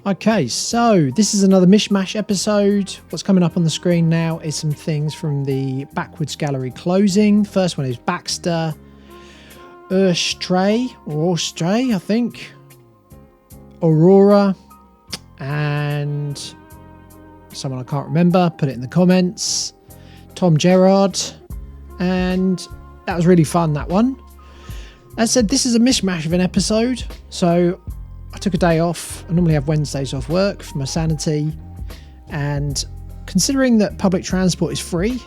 Okay, so this is another mishmash episode. What's coming up on the screen now is some things from the Backwards Gallery closing. First one is Baxter, Erstray, I think, Aurora, and someone I can't remember, put it in the comments, Tom Gerard, and that was really fun, that one. As I said, this is a mishmash of an episode, so I took a day off. I normally have Wednesdays off work for my sanity, and considering that public transport is free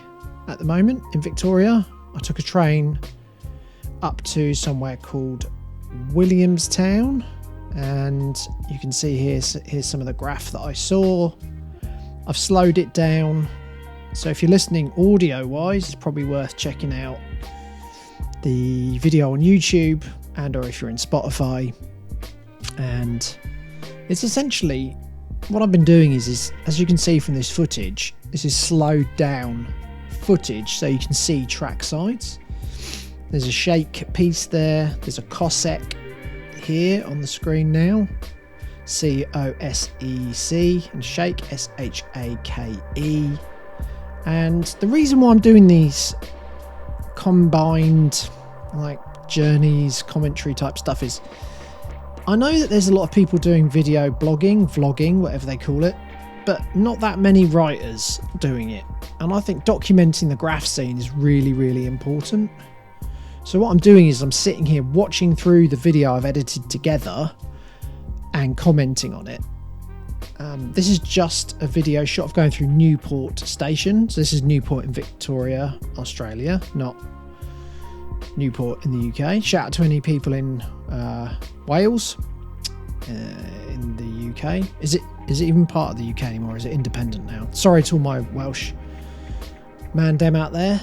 at the moment in Victoria, I took a train up to somewhere called Williamstown, and you can see here's some of the graph that I saw. I've slowed it down, so if you're listening audio wise, it's probably worth checking out the video on YouTube, and or if you're in Spotify. And it's essentially what I've been doing is as you can see from this footage, this is slowed down footage so you can see track sides. There's a shake piece there, there's a Cossack here on the screen now, COSEC, and shake, SHAKE. And the reason why I'm doing these combined like journeys, commentary type stuff is I know that there's a lot of people doing video blogging, vlogging, whatever they call it, but not that many writers doing it. And I think documenting the graph scene is really, really important. So what I'm doing is I'm sitting here watching through the video I've edited together and commenting on it. This is just a video shot of going through Newport Station. So this is Newport in Victoria, Australia, not Newport in the UK. Shout out to any people in Wales, in the UK. Is it even part of the UK anymore? Is it independent now? Sorry to all my Welsh man-dem out there.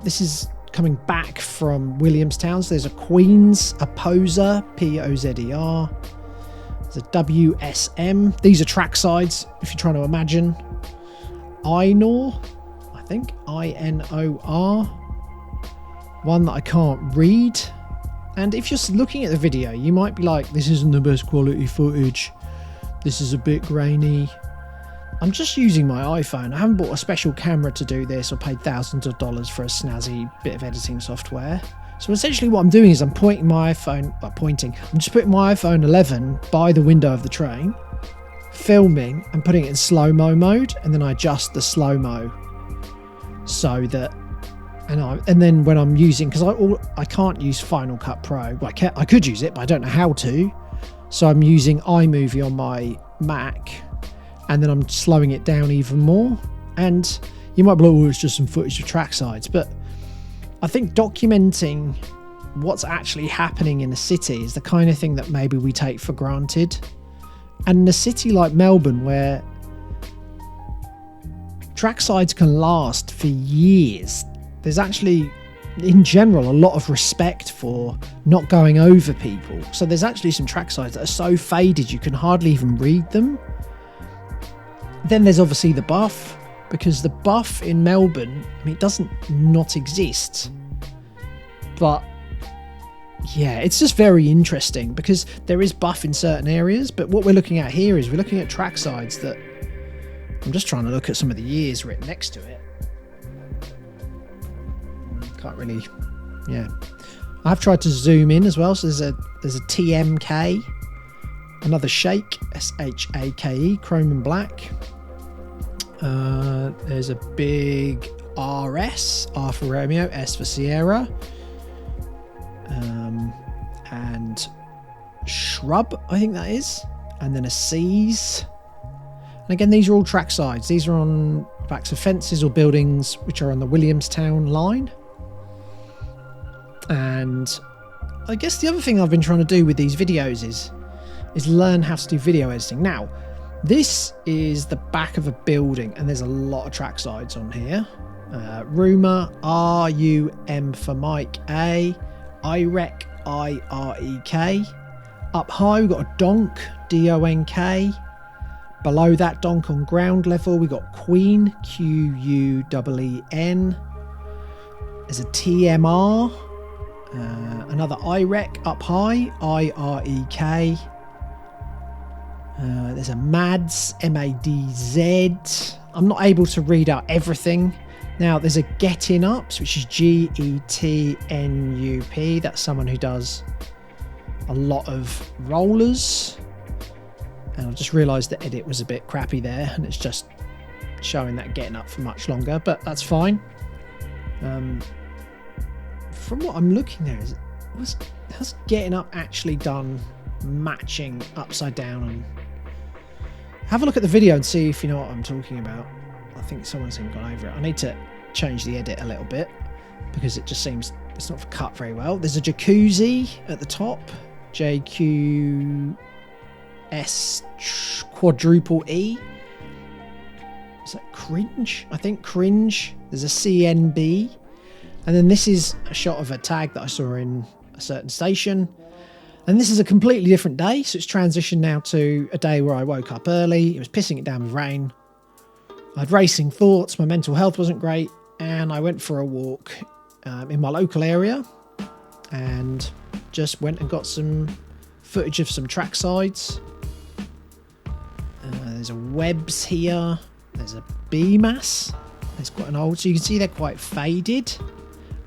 This is coming back from Williamstown. So there's a Queen's, a Poser, POZER. There's a WSM. These are track sides, if you're trying to imagine. INOR, I think, INOR. One that I can't read. And if you're looking at the video, you might be like, this isn't the best quality footage. This is a bit grainy. I'm just using my iPhone. I haven't bought a special camera to do this or paid thousands of dollars for a snazzy bit of editing software. So essentially what I'm doing is I'm pointing my iPhone, I'm just putting my iPhone 11 by the window of the train, filming and putting it in slow-mo mode, and then I adjust the slow-mo so that, and then when I'm using, because I can't use Final Cut Pro, well, I could use it, but I don't know how to, so I'm using iMovie on my Mac, and then I'm slowing it down even more. And you might be like, oh, it's just some footage of track sides, but I think documenting what's actually happening in a city is the kind of thing that maybe we take for granted. And in a city like Melbourne, where track sides can last for years, there's actually, in general, a lot of respect for not going over people. So there's actually some track sides that are so faded you can hardly even read them. Then there's obviously the buff, because the buff in Melbourne, I mean, it doesn't not exist. But yeah, it's just very interesting because there is buff in certain areas, but what we're looking at here is we're looking at track sides that, I'm just trying to look at some of the years written next to it. Can't really, yeah. I've tried to zoom in as well, so there's a TMK, another shake, SHAKE, chrome and black. There's a big RS, R for Romeo, S for Sierra, and shrub, I think that is, and then a C's. And again, these are all track sides. These are on backs of fences or buildings which are on the Williamstown line. And I guess the other thing I've been trying to do with these videos is learn how to do video editing. Now, this is the back of a building, and there's a lot of track sides on here. Rumour, RUM for Mike, A, IREK, IREK. Up high, we've got a donk, DONK. Below that donk on ground level, we got Queen, QUEEN. There's a TMR. Another IREK up high, IREK. There's a Mads, M-A-D-Z. I'm not able to read out everything. Now, there's a Getting Ups, which is G-E-T-N-U-P. That's someone who does a lot of rollers. And I just realised the edit was a bit crappy there, and it's just showing that Getting Up for much longer, but that's fine. From what I'm looking there, has Getting Up actually done matching upside down? And have a look at the video and see if you know what I'm talking about. I think someone's even gone over it. I need to change the edit a little bit because it just seems it's not cut very well. There's a jacuzzi at the top, JQS quadruple E. Is that cringe? I think cringe. There's a CNB. And then this is a shot of a tag that I saw in a certain station. And this is a completely different day. So it's transitioned now to a day where I woke up early. It was pissing it down with rain. I had racing thoughts. My mental health wasn't great. And I went for a walk in my local area. And just went and got some footage of some tracksides. There's a Webbs here. There's a B-Mass. It's quite an old, so you can see they're quite faded.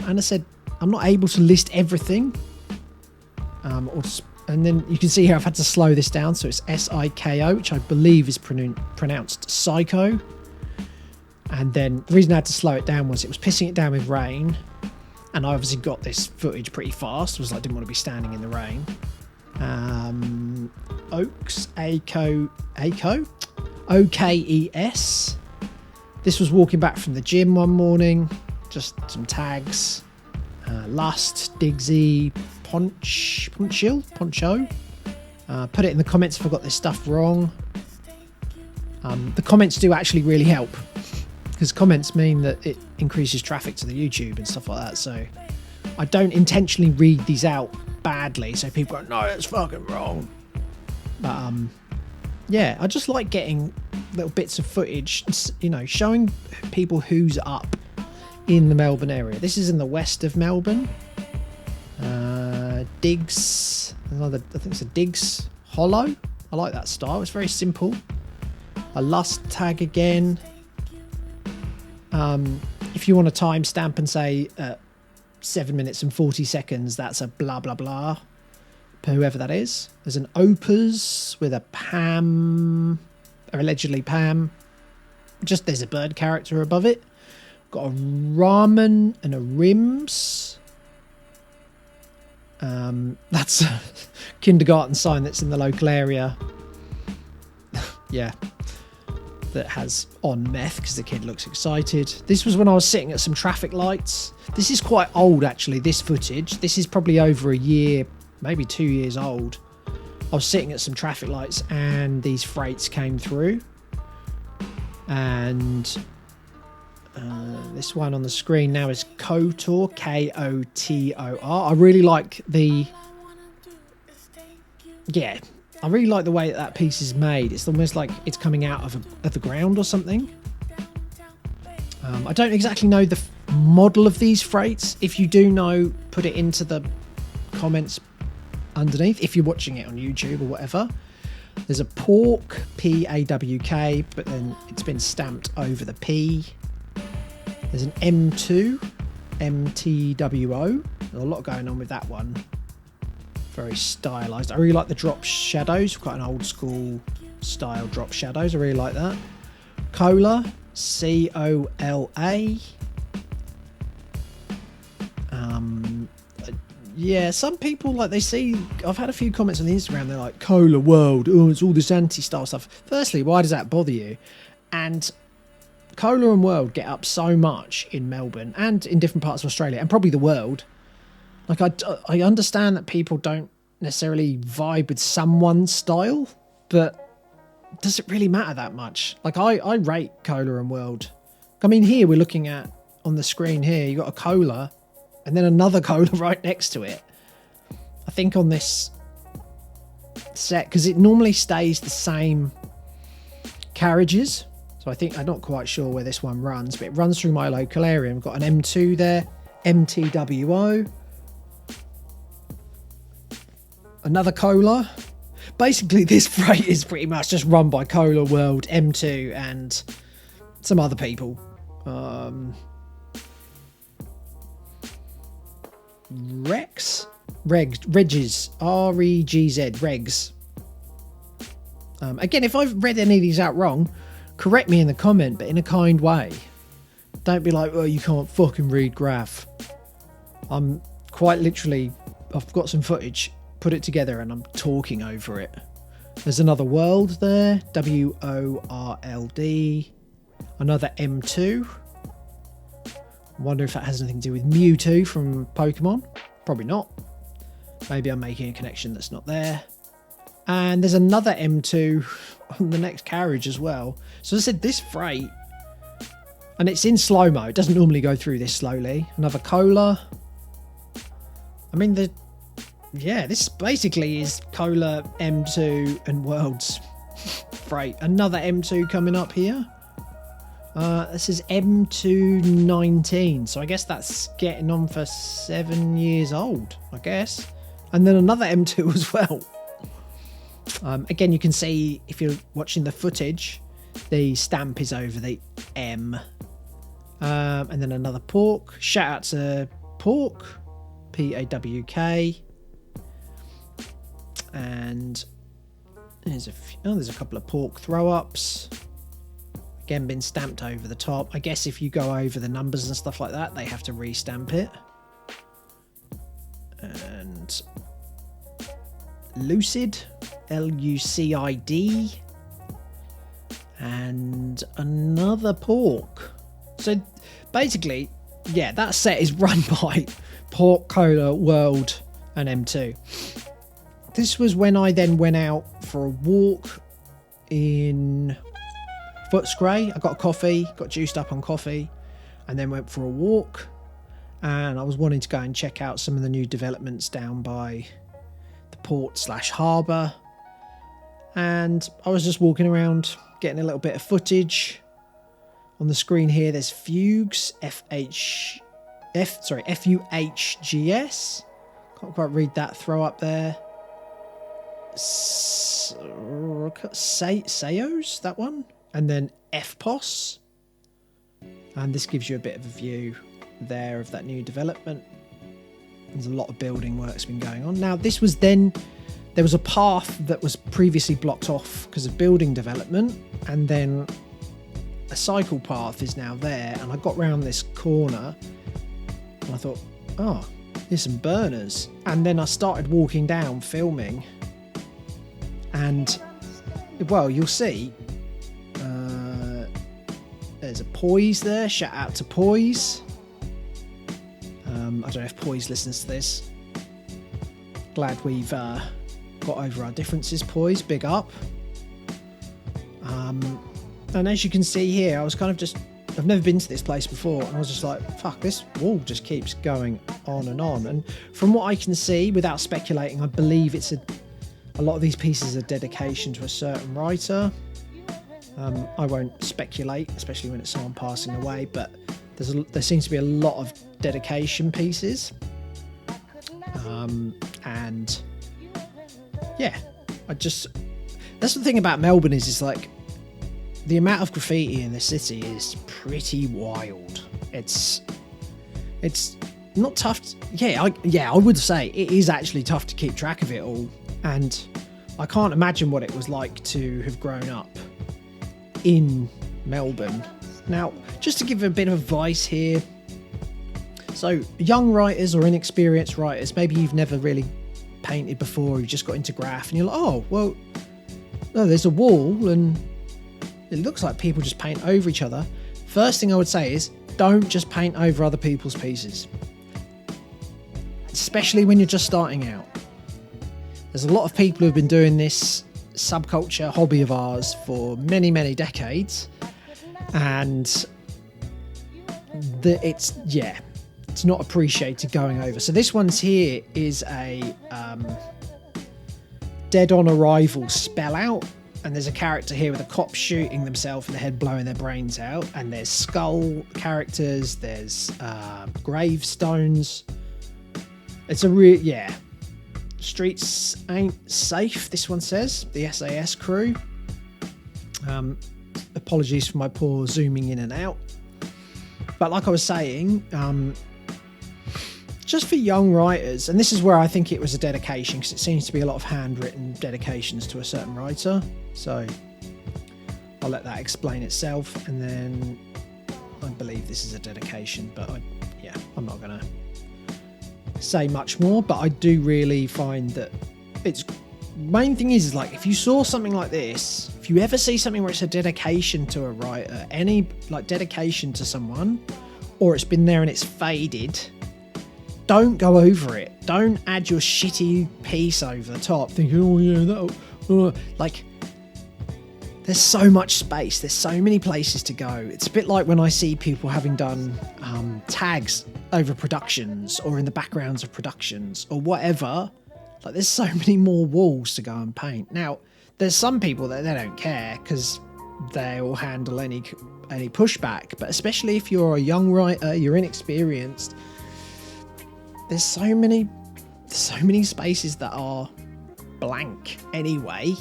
And I said, I'm not able to list everything. And then you can see here I've had to slow this down. So it's S-I-K-O, which I believe is pronounced psycho. And then the reason I had to slow it down was it was pissing it down with rain. And I obviously got this footage pretty fast. It was like I didn't want to be standing in the rain. Oaks, O-K-E-S. This was walking back from the gym one morning. Just some tags. Lust, Digsy, Poncho. Put it in the comments if I got this stuff wrong. The comments do actually really help, because comments mean that it increases traffic to the YouTube and stuff like that. So I don't intentionally read these out badly, so people go, no, it's fucking wrong. But yeah, I just like getting little bits of footage, you know, showing people who's up in the Melbourne area. This is in the west of Melbourne. Diggs, I think it's a Diggs Hollow. I like that style. It's very simple. A Lust tag again. If you want a timestamp and say 7 minutes and 40 seconds, that's a blah blah blah, whoever that is. There's an Opus with a Pam, or allegedly Pam. Just there's a bird character above it. Got a Ramen and a Rims. That's a kindergarten sign that's in the local area. Yeah. That has on meth because the kid looks excited. This was when I was sitting at some traffic lights. This is quite old actually, this footage. This is probably over a year, maybe 2 years old. I was sitting at some traffic lights and these freights came through. And this one on the screen now is Kotor, K-O-T-O-R. I really like the... Yeah, I really like the way that piece is made. It's almost like it's coming out of the ground or something. I don't exactly know the model of these freights. If you do know, put it into the comments underneath, if you're watching it on YouTube or whatever. There's a Pork, P-A-W-K, but then it's been stamped over the P. There's an M2, M-T-W-O. There's a lot going on with that one. Very stylized. I really like the drop shadows. Quite an old school style drop shadows. I really like that. Cola, C-O-L-A. Yeah, some people, like, they see... I've had a few comments on the Instagram. They're like, Cola World. Oh, it's all this anti-style stuff. Firstly, why does that bother you? And Cola and World get up so much in Melbourne and in different parts of Australia and probably the world. Like, I understand that people don't necessarily vibe with someone's style, but does it really matter that much? Like, I rate Cola and World. I mean, here we're looking at, on the screen here, you got a Cola and then another Cola right next to it. I think on this set, because it normally stays the same carriages. So I think, I'm not quite sure where this one runs, but it runs through my local area. We've got an M2 there, MTWO. Another Cola. Basically, this freight is pretty much just run by Cola World, M2, and some other people. Reg's, R-E-G-Z, Regs. Again, if I've read any of these out wrong, correct me in the comment, but in a kind way. Don't be like, oh, you can't fucking read graph. I'm quite literally, I've got some footage, put it together, and I'm talking over it. There's another world there, W-O-R-L-D. Another M2. I wonder if that has anything to do with Mewtwo from Pokemon. Probably not. Maybe I'm making a connection that's not there. And there's another M2 on the next carriage as well. So as I said, this freight, and it's in slow-mo. It doesn't normally go through this slowly. Another Cola. I mean, this basically is Cola, M2, and Worlds freight. Another M2 coming up here. This is M219, so I guess that's getting on for 7 years old, I guess. And then another M2 as well. Again, you can see, if you're watching the footage, the stamp is over the M. And then another Pork. Shout out to Pork, P-A-W-K. And there's a couple of Pork throw-ups. Again, been stamped over the top. I guess if you go over the numbers and stuff like that, they have to re-stamp it. And Lucid, L-U-C-I-D. And another Pork. So basically, yeah, that set is run by Pork, Cola, World, and M2. This was when I then went out for a walk in Footscray. I got a coffee, got juiced up on coffee, and then went for a walk. And I was wanting to go and check out some of the new developments down by the port/harbour. And I was just walking around, getting a little bit of footage. On the screen here, there's Fugues, F-U-H-G-S. Can't quite read that throw up there. Sayos, that one. And then FPOS. And this gives you a bit of a view there of that new development. There's a lot of building work's been going on. Now, this was then, there was a path that was previously blocked off because of building development. And then a cycle path is now there. And I got round this corner and I thought, oh, there's some burners. And then I started walking down, filming. And, well, you'll see, there's a Poise there. Shout out to Poise. I don't know if Poise listens to this. Glad we've got over our differences, Poise. Big up. And as you can see here, I was kind of just, I've never been to this place before, and I was just like, fuck, this wall just keeps going on and on. And from what I can see, without speculating, I believe it's a lot of these pieces are dedication to a certain writer. I won't speculate, especially when it's someone passing away, but there seems to be a lot of dedication pieces. And yeah, that's the thing about Melbourne is like the amount of graffiti in the city is pretty wild. It's not tough. I would say it is actually tough to keep track of it all. And I can't imagine what it was like to have grown up in Melbourne. Now, just to give a bit of advice here. So, young writers or inexperienced writers, maybe you've never really painted before, you just got into graph, and you're like, oh, well, no, there's a wall, and it looks like people just paint over each other. First thing I would say is, don't just paint over other people's pieces. Especially when you're just starting out. There's a lot of people who've been doing this subculture hobby of ours for many, many decades, and it's not appreciated going over. So this one's here is a dead on arrival spell out, and there's a character here with a cop shooting themselves in the head, blowing their brains out, and there's skull characters, there's gravestones. It's a Streets ain't safe, this one says. The SAS crew. Apologies for my poor zooming in and out. But like I was saying, just for young writers, and this is where I think it was a dedication, because it seems to be a lot of handwritten dedications to a certain writer. So I'll let that explain itself, and then I believe this is a dedication, but I'm not going to say much more. But I do really find that it's main thing is like, if you saw something like this, if you ever see something where it's a dedication to a writer, any like dedication to someone, or it's been there and it's faded, don't go over it. Don't add your shitty piece over the top thinking, oh yeah, that'll like, there's so much space, there's so many places to go. It's a bit like when I see people having done tags over productions or in the backgrounds of productions or whatever. Like, there's so many more walls to go and paint. Now, there's some people that they don't care because they'll handle any pushback, but especially if you're a young writer, you're inexperienced, there's so many spaces that are blank anyway.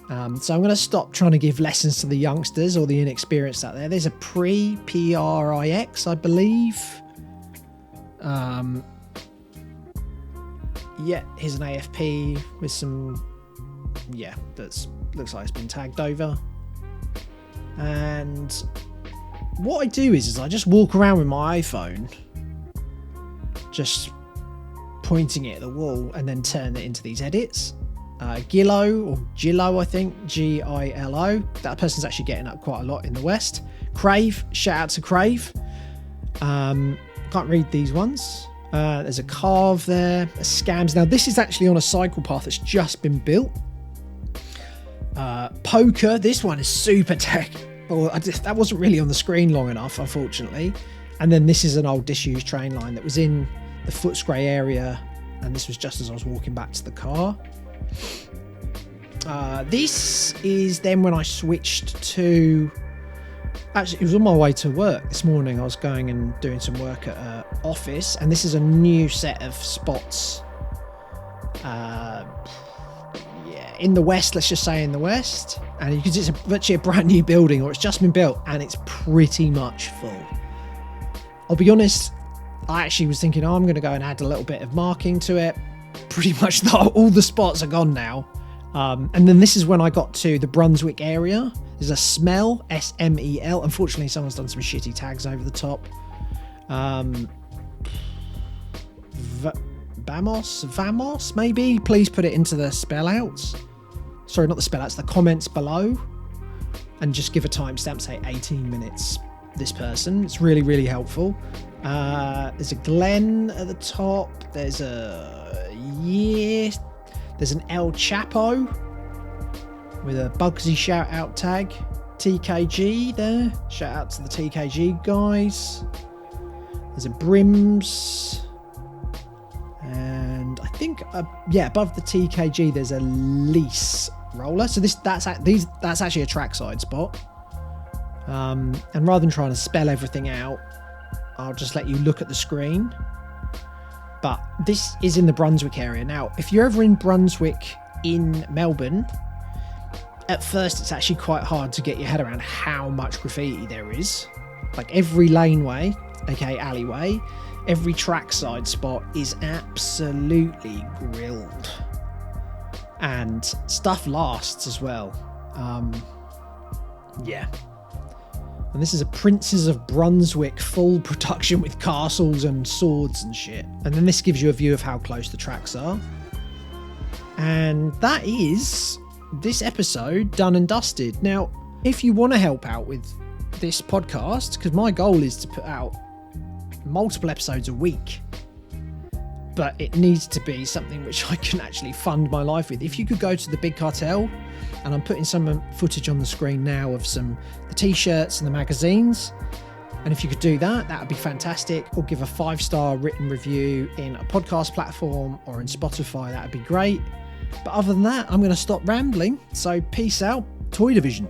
So I'm going to stop trying to give lessons to the youngsters or the inexperienced out there. There's a pre-PRIX, I believe. Yeah, here's an AFP with some, looks like it's been tagged over. And what I do is I just walk around with my iPhone, just pointing it at the wall and then turn it into these edits. Gillo, I think, Gilo. That person's actually getting up quite a lot in the West. Crave, shout out to Crave. Can't read these ones. There's a carve there, a scams. Now this is actually on a cycle path that's just been built. Poker, this one is super tech. That wasn't really on the screen long enough, unfortunately. And then this is an old disused train line that was in the Footscray area, and this was just as I was walking back to the car. This is then when I switched to, actually it was on my way to work this morning. I was going and doing some work at an office, and this is a new set of spots in the West, let's just say in the West, and you can see it's actually a brand new building, or it's just been built, and it's pretty much full. I'll be honest, I actually was thinking, I'm going to go and add a little bit of marking to it. Pretty much all the spots are gone now. And then this is when I got to the Brunswick area. There's a Smell, SMEL. Unfortunately, someone's done some shitty tags over the top. Vamos, maybe? Please put it into the spell outs. Sorry, not the spell outs, the comments below. And just give a timestamp, say 18 minutes, this person. It's really, really helpful. There's a Glen at the top. There's an El Chapo with a Bugsy shout out tag. TKG there. Shout out to the TKG guys. There's a Brims. And I think, above the TKG, there's a Lease roller. So that's actually a trackside spot. And rather than trying to spell everything out, I'll just let you look at the screen. But this is in the Brunswick area. Now, if you're ever in Brunswick in Melbourne, at first it's actually quite hard to get your head around how much graffiti there is. Like every laneway, aka alleyway, every trackside spot is absolutely grilled. And stuff lasts as well. And this is a Princes of Brunswick full production with castles and swords and shit. And then this gives you a view of how close the tracks are. And that is this episode done and dusted. Now, if you want to help out with this podcast, because my goal is to put out multiple episodes a week, but it needs to be something which I can actually fund my life with. If you could go to the Big Cartel, and I'm putting some footage on the screen now of the t-shirts and the magazines, and if you could do that, that would be fantastic. Or give a 5-star written review in a podcast platform or in Spotify, that would be great. But other than that, I'm going to stop rambling. So peace out, Toy Division.